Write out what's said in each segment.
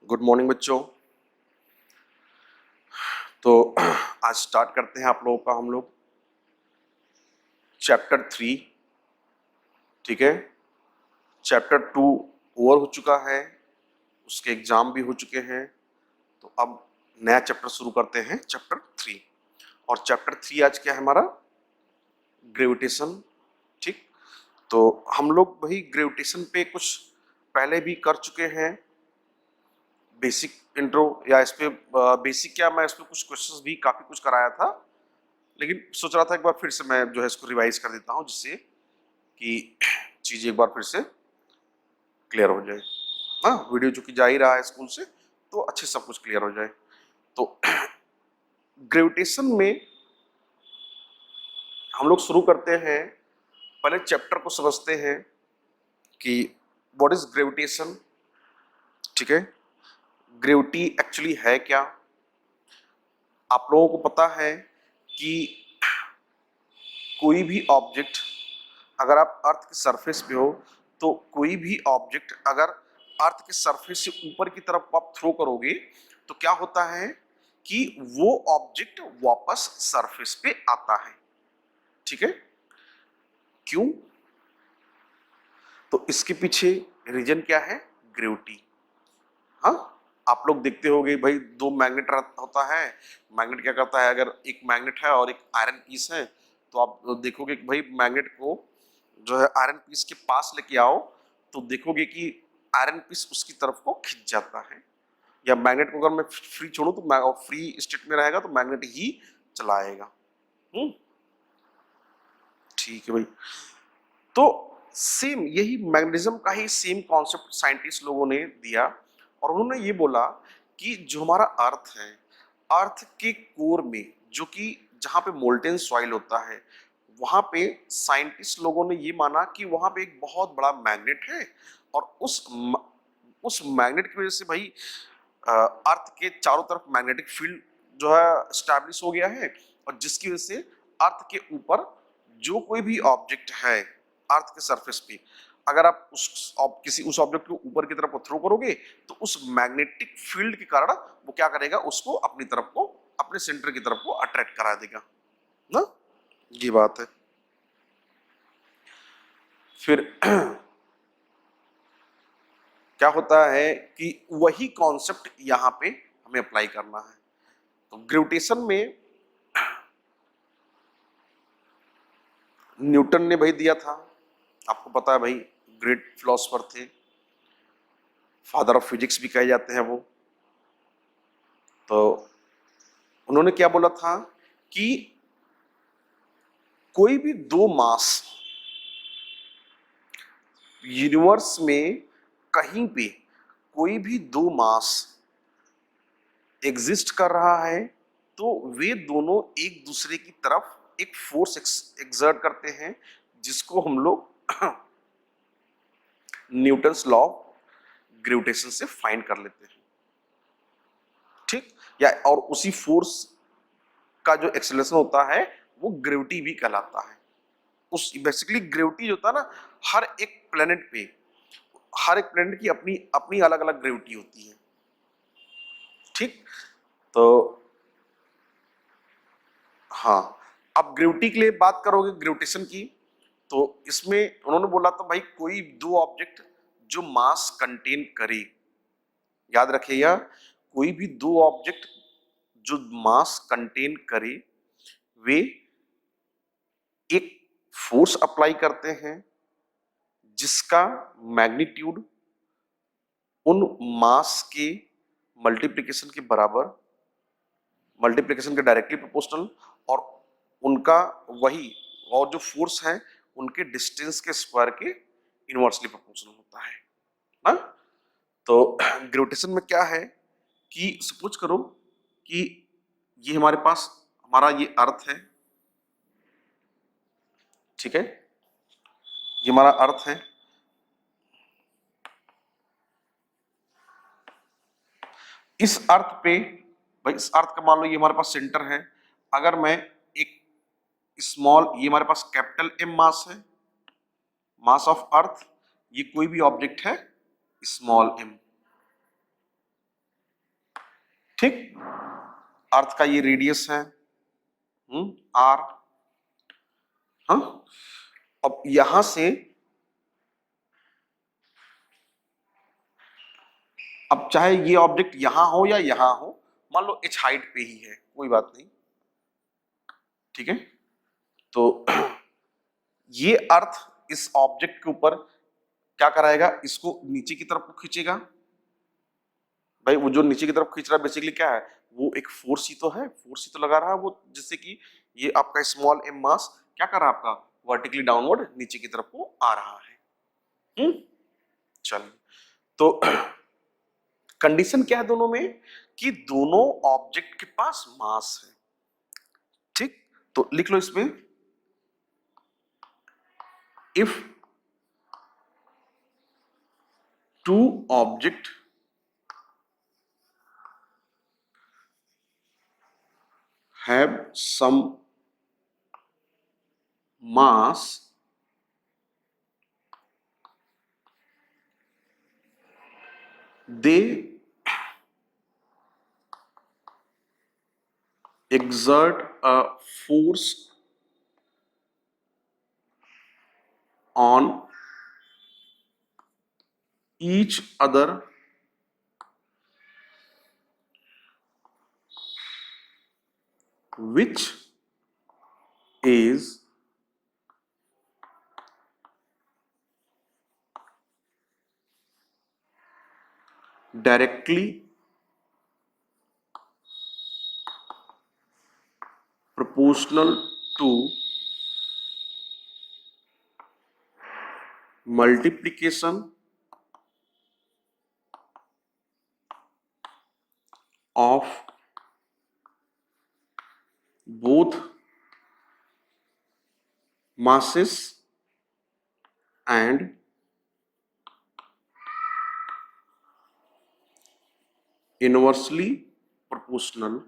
Good morning बच्चों। तो आज स्टार्ट करते हैं आप लोगों का हम लोग चैप्टर 3। ठीक है, चैप्टर 2 ओवर हो चुका है, उसके एग्जाम भी हो चुके हैं। तो अब नया चैप्टर शुरू करते हैं, चैप्टर 3। और चैप्टर 3 आज क्या है हमारा? ग्रेविटेशन। ठीक, तो हम लोग वही ग्रेविटेशन पे कुछ पहले भी कर चुके हैं, बेसिक इंट्रो या इस पे बेसिक क्या, मैं इस पे कुछ क्वेश्चंस भी काफी कुछ कराया था, लेकिन सोच रहा था एक बार फिर से मैं जो है इसको रिवाइज कर देता हूं, जिससे कि चीजें एक बार फिर से क्लियर हो जाए। हाँ, वीडियो चूंकि जा ही रहा है स्कूल से, तो अच्छे सब कुछ क्लियर हो जाए। तो ग्रेविटेशन में हम लोग शुरू करते हैं, पहले चैप्टर को समझते हैं कि व्हाट इज ग्रेविटेशन। ठीक है, ग्रेविटी एक्चुअली है क्या? आप लोगों को पता है कि कोई भी ऑब्जेक्ट, अगर आप अर्थ के सरफेस पे हो, तो कोई भी ऑब्जेक्ट अगर अर्थ के सरफेस से ऊपर की तरफ आप थ्रो करोगे तो क्या होता है कि वो ऑब्जेक्ट वापस सरफेस पे आता है। ठीक है, क्यों? तो इसके पीछे रीजन क्या है? ग्रेविटी। हाँ, आप लोग देखते होंगे भाई, दो मैग्नेट होता है। मैग्नेट क्या करता है, अगर एक मैग्नेट है और एक आयरन पीस है, तो आप देखोगे कि भाई मैग्नेट को जो है आयरन पीस के पास लेके आओ, तो देखोगे कि आयरन पीस उसकी तरफ को खिंच जाता है। या मैग्नेट को अगर मैं फ्री छोड़ू तो फ्री स्टेट में रहेगा तो मैग्नेट ही चलाएगा। ठीक है भाई। तो सेम यही मैग्नेटिज्म का ही सेम कॉन्सेप्ट साइंटिस्ट लोगों ने दिया, और उन्होंने ये बोला कि जो हमारा अर्थ है, अर्थ के कोर में, जो कि जहां पे मोल्टेन सॉइल होता है, वहां पे साइंटिस्ट लोगों ने ये माना कि वहां पे एक बहुत बड़ा मैग्नेट है, और उस मैग्नेट की वजह से भाई अर्थ के चारों तरफ मैग्नेटिक फील्ड जो है स्टैब्लिश हो गया है, और जिसकी वजह से अर्थ के ऊपर जो कोई भी ऑब्जेक्ट है अर्थ के सरफेस पे, अगर आप उस ऑब्जेक्ट को ऊपर की तरफ थ्रो करोगे तो उस मैग्नेटिक फील्ड के कारण वो क्या करेगा, उसको अपनी तरफ को, अपने सेंटर की तरफ को अट्रैक्ट करा देगा ना। ये बात है। फिर क्या होता है कि वही कॉन्सेप्ट यहां पे हमें अप्लाई करना है। तो ग्रेविटेशन में न्यूटन ने भाई दिया था, आपको पता है भाई, ग्रेट फिलोसोफर थे, फादर ऑफ फिजिक्स भी कहे जाते हैं वो। तो उन्होंने क्या बोला था कि कोई भी दो मास यूनिवर्स में कहीं पे, कोई भी दो मास एग्जिस्ट कर रहा है, तो वे दोनों एक दूसरे की तरफ एक फोर्स एक्सर्ट करते हैं, जिसको हम लोग न्यूटन्स लॉ ऑफ ग्रेविटेशन से फाइंड कर लेते हैं। ठीक, या और उसी फोर्स का जो एक्सेलरेशन होता है वो ग्रेविटी भी कहलाता है। उस बेसिकली ग्रेविटी जो होता है ना, हर एक प्लेनेट पे, हर एक प्लेनेट की अपनी अपनी अलग अलग ग्रेविटी होती है। ठीक, तो हाँ, अब ग्रेविटी के लिए बात करोगे ग्रेविटेशन की, तो इसमें उन्होंने बोला था भाई कोई दो ऑब्जेक्ट जो मास कंटेन करे, याद रखिएगा, कोई भी दो ऑब्जेक्ट जो मास कंटेन करे, वे एक फोर्स अप्लाई करते हैं जिसका मैग्नीट्यूड उन मास के मल्टीप्लिकेशन के बराबर, मल्टीप्लिकेशन के डायरेक्टली प्रोपोर्शनल, और उनका वही, और जो फोर्स है उनके डिस्टेंस के स्क्वायर के इनवर्सली प्रोपोर्शनल होता है ना। तो ग्रेविटेशन में क्या है कि सपोज करो कि ये हमारे पास, हमारा ये अर्थ है, ठीक है, ये हमारा अर्थ है। इस अर्थ पे भाई, इस अर्थ का मान लो ये हमारे पास सेंटर है, अगर मैं एक स्मॉल, ये हमारे पास कैपिटल एम मास है, मास ऑफ अर्थ, ये कोई भी ऑब्जेक्ट है स्मॉल एम, ठीक, अर्थ का ये रेडियस है आर। हाँ, अब यहां से अब चाहे ये ऑब्जेक्ट यहां हो या यहां हो, मान लो h हाइट पे ही है, कोई बात नहीं, ठीक है। तो ये अर्थ इस ऑब्जेक्ट के ऊपर क्या कराएगा, इसको नीचे की तरफ को खींचेगा। भाई वो जो नीचे की तरफ खींच रहा है बेसिकली क्या है, वो एक फोर्स ही तो है, फोर्स ही तो लगा रहा है वो, जिससे कि ये आपका स्मॉल एम मास क्या कर रहा है, आपका वर्टिकली डाउनवर्ड नीचे की तरफ को आ रहा है। चलिए, तो कंडीशन क्या है दोनों में, कि दोनों ऑब्जेक्ट के पास मास है। ठीक, तो लिख लो इसमें, if two object have some mass, they exert a force on each other which is directly proportional to multiplication of both masses and inversely proportional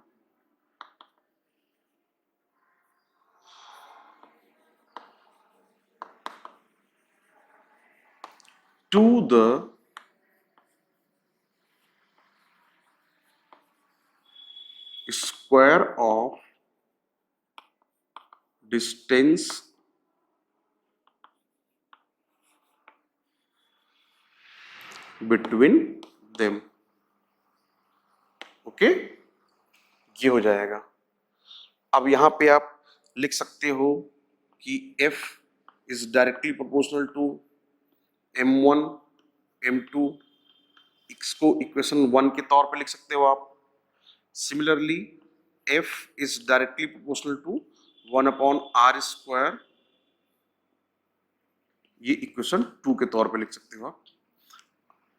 to the square of distance between them। Okay, ये हो जाएगा। अब यहां पे आप लिख सकते हो कि F is directly proportional to M1 M2, इसको इक्वेशन 1 के तौर पे लिख सकते हो आप। Similarly F is directly proportional to 1/r², ये इक्वेशन 2 के तौर पे लिख सकते हो आप।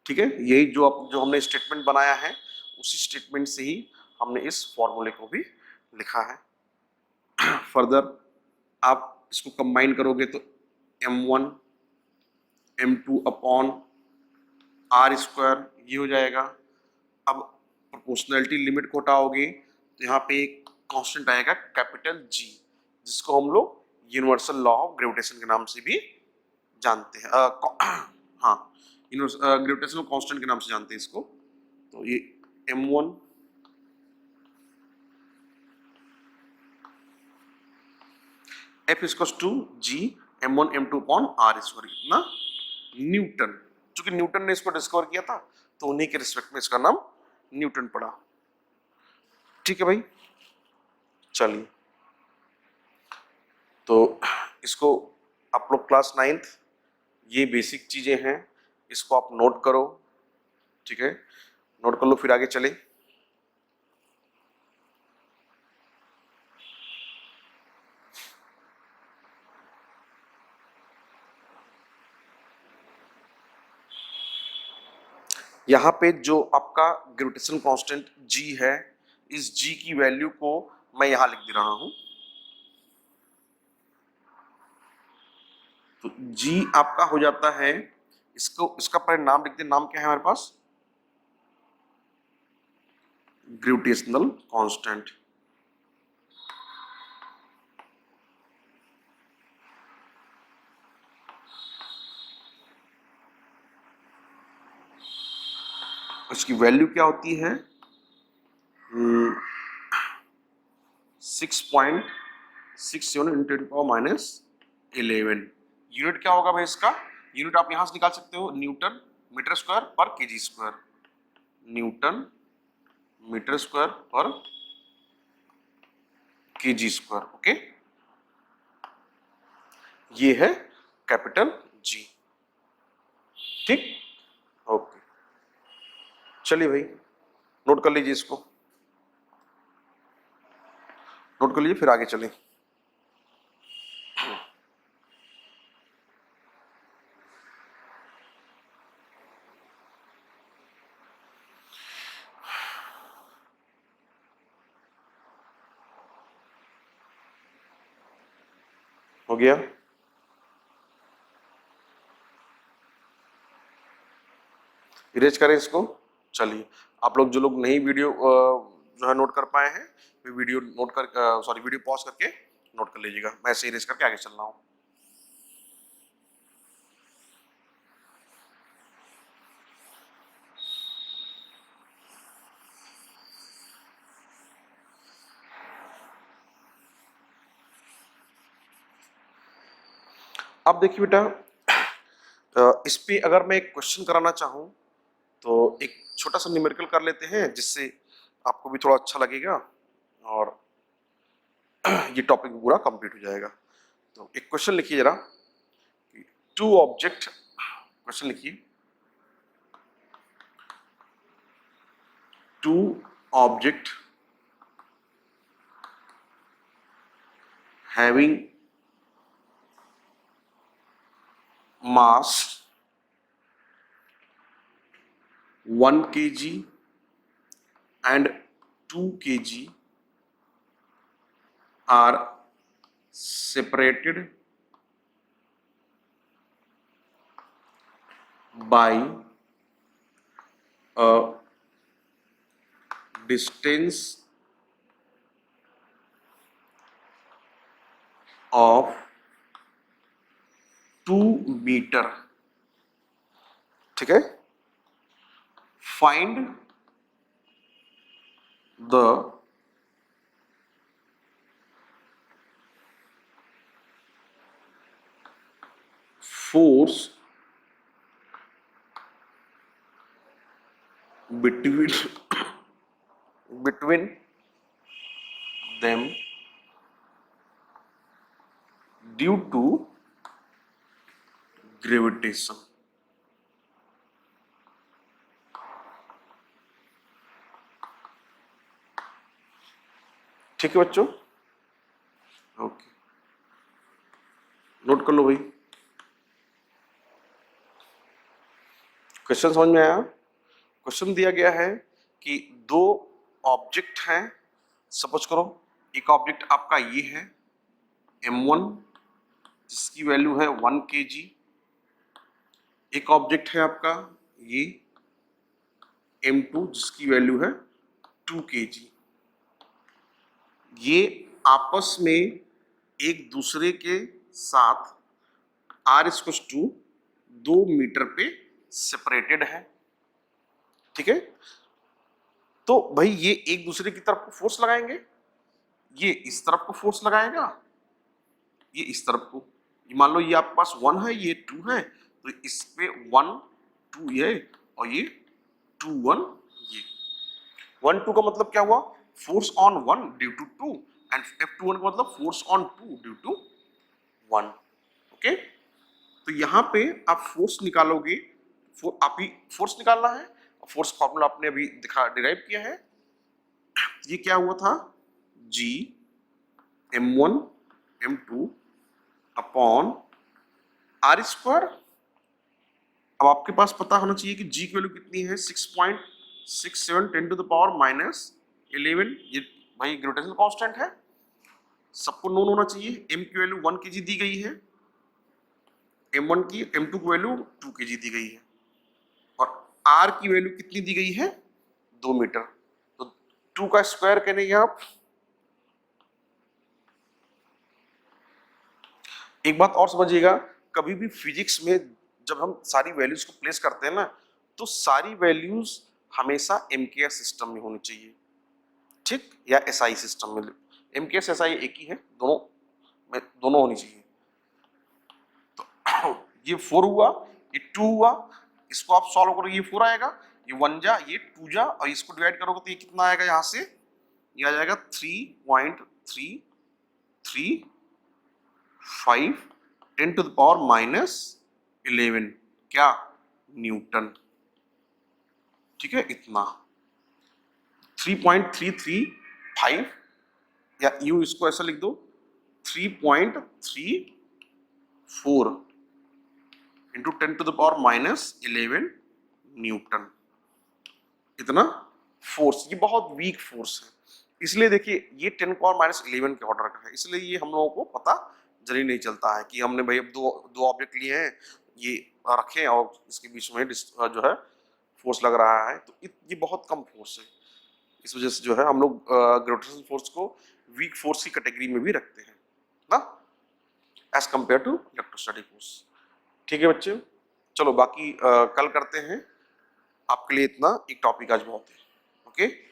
ठीक है, यही जो हमने स्टेटमेंट बनाया है, उसी स्टेटमेंट से ही हमने इस फॉर्मूले को भी लिखा है। फर्दर आप इसको कंबाइन करोगे तो M1 M2 अपॉन r², ये हो जाएगा। अब प्रोपोर्शनैलिटी लिमिट को हटाओगे तो यहाँ पे एक कांस्टेंट आएगा कैपिटल G, जिसको हम लोग यूनिवर्सल लॉ ऑफ ग्रेविटेशन के नाम से भी जानते हैं। हाँ, ग्रेविटेशनल कांस्टेंट के नाम से जानते हैं इसको। तो ये M1 F equals to G M1 M2 upon r², इतना न्यूटन। चूंकि न्यूटन ने इसको डिस्कवर किया था तो उन्हीं के रिस्पेक्ट में इसका नाम न्यूटन पड़ा। ठीक है भाई, चलिए, तो इसको आप लोग क्लास 9th, ये बेसिक चीजें हैं, इसको आप नोट करो। ठीक है, नोट कर लो, फिर आगे चले। यहाँ पे जो आपका ग्रेविटेशन कांस्टेंट G है, इस G की वैल्यू को मैं यहां लिख दे रहा हूं। तो G आपका हो जाता है, इसका पहले नाम लिख दे। नाम क्या है हमारे पास, ग्रेविटेशनल कांस्टेंट। इसकी वैल्यू क्या होती है, 6.67 इंटू 10⁻11। यूनिट क्या होगा भाई इसका? यूनिट आप यहां से निकाल सकते हो, न्यूटन मीटर स्क्वायर पर kg square, newton metre square पर केजी स्क्वायर। ओके, ये है कैपिटल जी। ठीक, ओके, चलिए भाई नोट कर लीजिए, इसको नोट कर लीजिए, फिर आगे चलें। हो गया? इरेज करें इसको। चलिए, आप लोग जो लोग नई वीडियो जो है नोट कर पाए हैं, वीडियो नोट कर सॉरी वीडियो पॉज करके नोट कर लीजिएगा। मैं ऐसे इरेज करके आगे चल रहा हूं। अब देखिए बेटा, इस पे अगर मैं एक क्वेश्चन कराना चाहूं तो एक छोटा सा न्यूमेरिकल कर लेते हैं, जिससे आपको भी थोड़ा अच्छा लगेगा और ये टॉपिक पूरा कंप्लीट हो जाएगा। तो एक क्वेश्चन लिखिए जरा, टू ऑब्जेक्ट, क्वेश्चन लिखिए, two object having mass 1 kg and 2 kg are separated by a distance of 2 meter। ठीक है, find the force between them due to gravitation। ठीक है बच्चों, ओके, नोट कर लो भाई। क्वेश्चन समझ में आया? क्वेश्चन दिया गया है कि दो ऑब्जेक्ट हैं, सपोज करो एक ऑब्जेक्ट आपका ये है m1 जिसकी वैल्यू है 1 kg, एक ऑब्जेक्ट है आपका ये m2 जिसकी वैल्यू है 2 kg। ये आपस में एक दूसरे के साथ r 2 मीटर पे सेपरेटेड है। ठीक है, तो भाई ये एक दूसरे की तरफ को फोर्स लगाएंगे, ये इस तरफ को फोर्स लगाएगा, ये इस तरफ को। ये मान लो ये आपके पास 1 है, ये 2 है, तो इस पे 1 2 ये और ये 2 1 ये। 1 2 का मतलब क्या हुआ? Force on 1 due to 2 and F21 का मतलब force on 2 due to 1। Okay, तो यहां पे आप फोर्स निकालोगे, आप ही फोर्स निकालना है, फोर्स फॉर्मूला आपने अभी डिराइव किया है। ये क्या हुआ था? G m1 m2 upon r square. अब आपके पास पता होना चाहिए कि G की वैल्यू कितनी है, 6.67 10 टू द पावर -11। ये भाई ग्रेविटेशनल कांस्टेंट है, सबको नोन होना चाहिए। m की वैल्यू 1 kg दी गई है, m1 की m2 की वैल्यू 2 kg दी गई है, और r की वैल्यू कितनी दी गई है? 2 मीटर। तो 2 का स्क्वायर करेंगे आप। एक बात और समझिएगा, कभी भी फिजिक्स में जब हम सारी वैल्यूज को प्लेस करते हैं ना, तो सारी वैल्यूज हमेशा MKS सिस्टम में होनी चाहिए, ठीक, या SI सिस्टम में। MKS SI एक ही है, दोनों में दोनों होनी चाहिए। तो ये 4 हुआ, ये 2 हुआ, इसको आप सॉल्व करो, ये 4 आएगा, ये 1 जा, ये 2 जा, और इसको डिवाइड करोगे तो ये कितना आएगा, यहाँ से ये आ जाएगा 3.335 10 to the power minus 11 क्या न्यूटन। ठीक है, इतना 3.335 या यूं इसको ऐसा लिख दो 3.34 into 10 to the power minus 11 newton. इतना फोर्स, ये बहुत वीक फोर्स है, इसलिए देखिए ये 10 पावर माइनस 11 के ऑर्डर का है, इसलिए ये हम लोगों को पता जल्दी नहीं चलता है कि हमने भाई अब दो ऑब्जेक्ट लिए हैं, ये रखे और इसके बीच में जो है फोर्स लग रहा है, तो ये बहुत कम फोर्स है। इस वजह से जो है हम लोग ग्रेविटेशनल फोर्स को वीक फोर्स की कैटेगरी में भी रखते हैं ना, as compare to electrostatic force. ठीक है बच्चे, चलो बाकी कल करते हैं, आपके लिए इतना एक टॉपिक आज बहुत है। ओके।